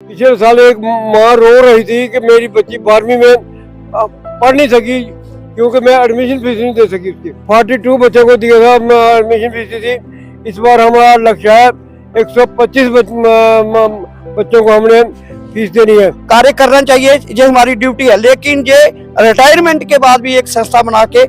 पिछले साल एक माँ रो रही थी कि मेरी बच्ची 12वीं में पढ़ नहीं सकी क्योंकि मैं एडमिशन फीस नहीं दे सकी उसकी। 42 बच्चों को दिया था एडमिशन फीस दी थी। इस बार हमारा लक्ष्य है 125 बच्चों को हमने फीस देनी है। कार्य करना चाहिए, ये हमारी ड्यूटी है, लेकिन ये रिटायरमेंट के बाद भी एक संस्था बना के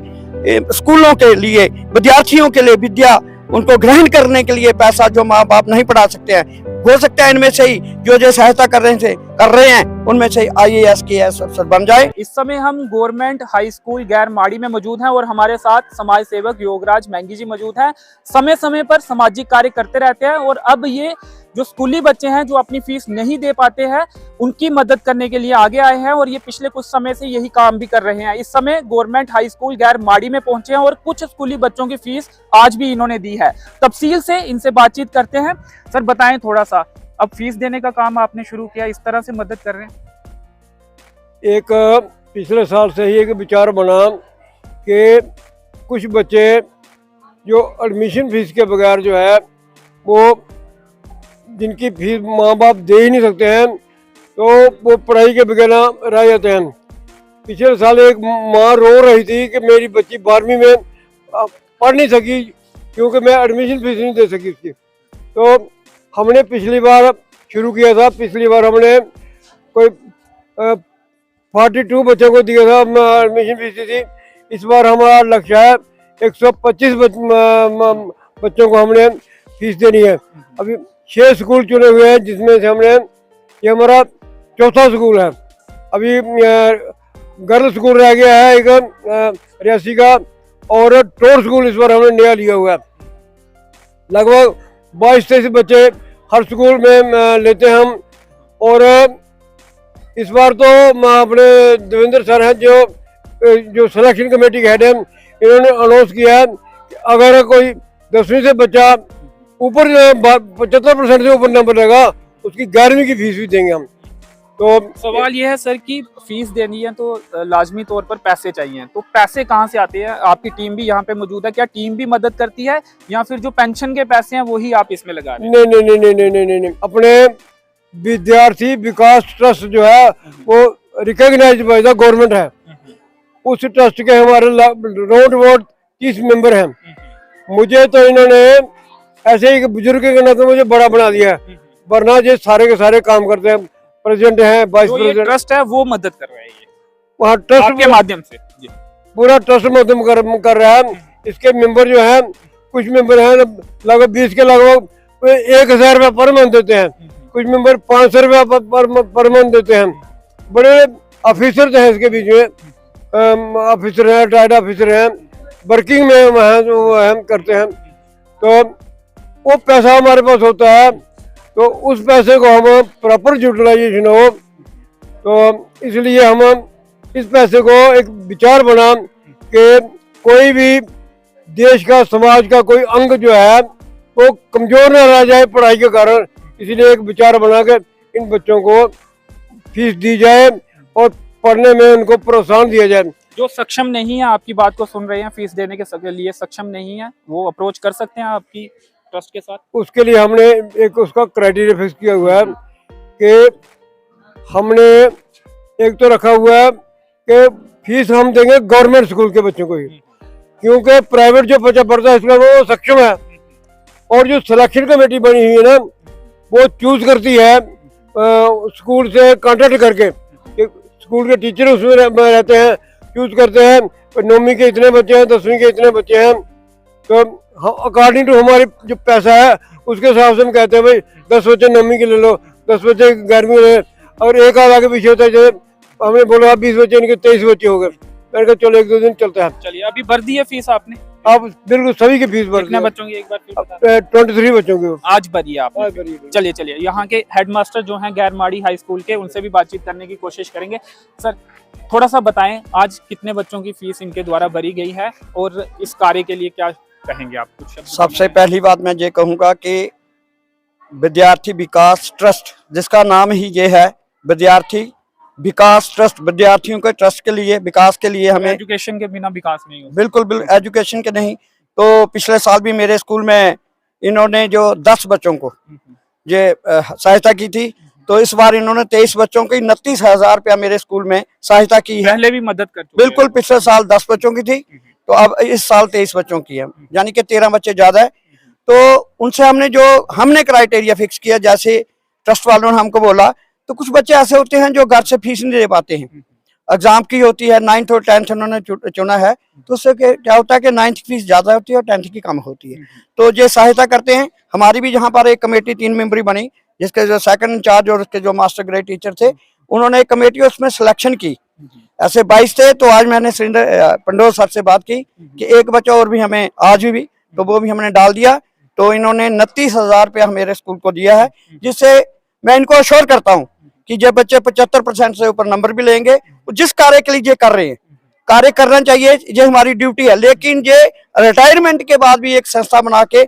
स्कूलों के लिए, विद्यार्थियों के लिए विद्या उनको ग्रहण करने के लिए पैसा जो माँ बाप नहीं पढ़ा सकते हैं, हो सकता है इनमें से ही जो सहायता कर रहे हैं उनमें से IAS KS अफसर बन जाए। इस समय हम गवर्नमेंट हाई स्कूल गैर माड़ी में मौजूद हैं और हमारे साथ समाज सेवक योगराज मैंगी जी मौजूद हैं। समय समय पर सामाजिक कार्य करते रहते हैं और अब ये जो स्कूली बच्चे हैं जो अपनी फीस नहीं दे पाते हैं उनकी मदद करने के लिए आगे आए हैं और ये पिछले कुछ समय से यही काम भी कर रहे हैं। इस समय गवर्नमेंट हाई स्कूल गैर माड़ी में पहुंचे हैं और कुछ स्कूली बच्चों की फीस आज भी इन्होंने दी है। तफसील से इनसे बातचीत करते हैं। सर बताएं थोड़ा सा, अब फीस देने का काम आपने शुरू किया, इस तरह से मदद कर रहे हैं? एक पिछले साल से ही एक विचार बना कि कुछ बच्चे जो एडमिशन फीस के बगैर जो है वो जिनकी फीस माँ बाप दे ही नहीं सकते हैं तो वो पढ़ाई के बगैर रह जाते हैं। पिछले साल एक माँ रो रही थी कि मेरी बच्ची 12वीं में पढ़ नहीं सकी क्योंकि मैं एडमिशन फीस नहीं दे सकी उसकी। तो हमने पिछली बार शुरू किया था, पिछली बार हमने कोई 42 बच्चों को दिया था एडमिशन फीस दी थी। इस बार हमारा लक्ष्य है 125 बच्चों को हमने फीस देनी है। अभी 6 स्कूल चुने हुए हैं जिसमें से हमने, ये हमारा चौथा स्कूल है। अभी गर्ल स्कूल रह गया है एक रियासी का और टोर स्कूल इस बार हमने नया लिया हुआ है। लगभग 22-23 बच्चे हर स्कूल में लेते हैं हम। और इस बार तो अपने देवेंद्र सर हैं जो सिलेक्शन कमेटी के हेड हैं, इन्होंने अनाउंस किया है कि अगर कोई 10वीं से बच्चा ऊपर 75% से ऊपर नंबर लेगा उसकी 11वीं की फीस भी देंगे हम। तो सवाल ये है सर कि फीस देनी है तो लाजमी तौर पर पैसे चाहिए, तो पैसे कहाँ से आते हैं? आपकी टीम भी यहाँ पे मौजूद है, क्या टीम भी मदद करती है या फिर जो पेंशन के पैसे हैं वही आप इसमें लगा रहे हैं? नहीं, अपने विद्यार्थी विकास ट्रस्ट जो है वो रिकॉग्नाइज्ड बाय द गवर्नमेंट है। उस ट्रस्ट के हमारे रोड वोट 30 मेंबर हैं। मुझे तो इन्होंने ऐसे ही बुजुर्ग के नाते मुझे बड़ा बना दिया है, वरना ये सारे के सारे काम करते हैं। प्रेसिडेंट है, वाइस प्रेसिडेंट ट्रस्ट है वो मदद कर रहे हैं, ये वहाँ ट्रस्ट के माध्यम से पूरा ट्रस्ट माध्यम कर रहा है। इसके मेंबर जो है, कुछ मेंबर हैं लगभग 20 के लगभग 1000 रुपया पर मंथ देते हैं, कुछ मेंबर 500 रुपया पर मंथ देते हैं। बड़े ऑफिसर हैं इसके बीच में, ऑफिसर हैं, रिटायर्ड ऑफिसर हैं, वर्किंग में हम करते हैं। तो वो पैसा हमारे पास होता है तो उस पैसे को हम प्रॉपर यूटिलाइजेशन हो, तो इसलिए हम इस पैसे को एक विचार बना कि कोई भी देश का, समाज का कोई अंग जो है वो कमजोर न रह जाए पढ़ाई के कारण। इसलिए एक विचार बना के इन बच्चों को फीस दी जाए और पढ़ने में उनको प्रोत्साहन दिया जाए। जो सक्षम नहीं है, आपकी बात को सुन रहे हैं, फीस देने के लिए सक्षम नहीं है, वो अप्रोच कर सकते हैं आपकी ट्रस्ट के साथ। उसके लिए हमने एक उसका क्राइटेरिया फिक्स किया हुआ है कि हमने एक तो रखा हुआ है कि फीस हम देंगे गवर्नमेंट स्कूल के बच्चों को ही, क्योंकि प्राइवेट जो बच्चा पढ़ता है इसका वो सक्षम है। और जो सिलेक्शन कमेटी बनी हुई है ना, वो चूज करती है स्कूल से कॉन्टेक्ट करके, स्कूल के टीचर उसमें रहते हैं, चूज करते हैं 9वीं के इतने बच्चे हैं, 10वीं के इतने बच्चे हैं। तो अकॉर्डिंग टू हमारी जो पैसा है उसके हिसाब से हम कहते हैं भाई 10 बच्चे 9वीं के ले लो, 10 बच्चे 11वीं ले, और एक आधा के पीछे होता है। जैसे हमने बोला 20 बच्चे, इनके 23 बच्चे हो गए, मैंने कहा चलो 1-2 दिन चलता है। चलिए, अभी भर दी है फीस आपने? आप बिल्कुल सभी की फीस भर कितने बच्चों की, एक बार फिर बता। 23 बच्चों की आज भरी है आपने? चलिए यहाँ के हेडमास्टर जो हैं गैर माड़ी हाई स्कूल के, उनसे भी बातचीत करने की कोशिश करेंगे। सर थोड़ा सा बताएं, आज कितने बच्चों की फीस इनके द्वारा भरी गई है और इस कार्य के लिए क्या कहेंगे आप? कुछ सबसे पहली बात मैं ये कहूँगा कि विद्यार्थी विकास ट्रस्ट, जिसका नाम ही ये है विद्यार्थी विकास ट्रस्ट, विद्यार्थियों के ट्रस्ट के लिए, विकास के लिए हमें, एजुकेशन के बिना विकास नहीं हो। बिल्कुल एजुकेशन के नहीं। तो पिछले साल भी मेरे स्कूल में इन्होंने जो 10 बच्चों को ये सहायता की थी, तो इस बार इन्होंने 23 बच्चों की 29,000 रुपया मेरे स्कूल में सहायता की है। पहले भी मदद कर चुके बिल्कुल, पिछले साल 10 बच्चों की थी, तो अब इस साल 23 बच्चों की है, यानी कि 13 बच्चे ज्यादा है। तो उनसे हमने क्राइटेरिया फिक्स किया, जैसे ट्रस्ट वालों ने हमको बोला, तो कुछ बच्चे ऐसे होते हैं जो घर से फीस नहीं दे पाते हैं, एग्जाम की होती है, 9th और 10th उन्होंने चुना है, तो उससे क्या होता है कि 9th की फीस ज्यादा होती है और 10th की कम होती है। तो ये सहायता करते हैं। हमारी भी यहाँ पर एक कमेटी 3 मेंबरी बनी, जिसके जो सेकंड इंचार्ज और उसके जो मास्टर ग्रेड टीचर थे, उन्होंने एक कमेटी उसमें सिलेक्शन की। ऐसे 22 थे, तो आज मैंने सुरेंद्र पंडोल सर से बात की कि एक बच्चा और भी हमें आज भी, तो वो भी हमने डाल दिया। तो इन्होंने 29,000 रुपया मेरे स्कूल को दिया है, जिससे मैं इनको अश्योर करता हूँ कि जब बच्चे 75% से ऊपर नंबर भी लेंगे, जिस कार्य के लिए ये कर रहे हैं, कार्य करना चाहिए, ये हमारी ड्यूटी है। लेकिन ये रिटायरमेंट के बाद भी एक संस्था बना के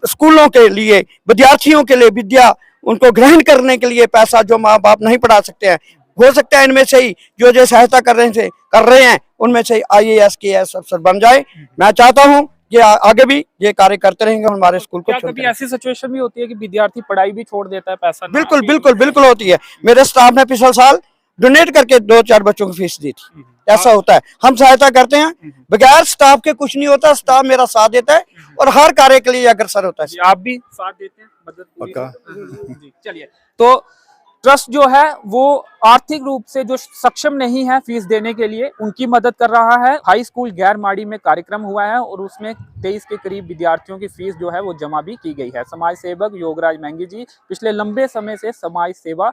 स्कूलों के लिए, विद्यार्थियों के लिए विद्या उनको ग्रहण करने के लिए पैसा जो माँ बाप नहीं पढ़ा सकते हैं, हो सकता है इनमें से ही जो सहायता कर रहे हैं उनमें से IAS KS अफसर बन जाए। मैं चाहता हूँ कि आगे भी ये कार्य करते रहेंगे हमारे स्कूल को। क्या कभी ऐसी सिचुएशन भी होती है कि विद्यार्थी पढ़ाई भी छोड़ देता है पैसा? बिल्कुल बिल्कुल बिल्कुल होती है। मेरे स्टाफ ने पिछले साल डोनेट करके 2-4 बच्चों की फीस दी थी। ऐसा होता है, हम सहायता करते हैं, बगैर स्टाफ के कुछ नहीं होता। स्टाफ मेरा साथ देता है और हर कार्य के लिए अग्रसर होता है। आप भी साथ देते हैं, मदद पूरी? चलिए, तो ट्रस्ट जो है वो आर्थिक रूप से जो सक्षम नहीं है फीस देने के लिए, उनकी मदद कर रहा है। हाई स्कूल गैर माड़ी में कार्यक्रम हुआ है और उसमें 23 के करीब विद्यार्थियों की फीस जो है वो जमा भी की गई है। समाज सेवक योगराज मैंगी जी पिछले लंबे समय से समाज सेवा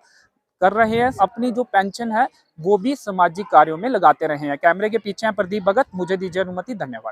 कर रहे हैं, अपनी जो पेंशन है वो भी सामाजिक कार्यों में लगाते रहे हैं। कैमरे के पीछे हैं प्रदीप भगत, मुझे दीजिए अनुमति, धन्यवाद।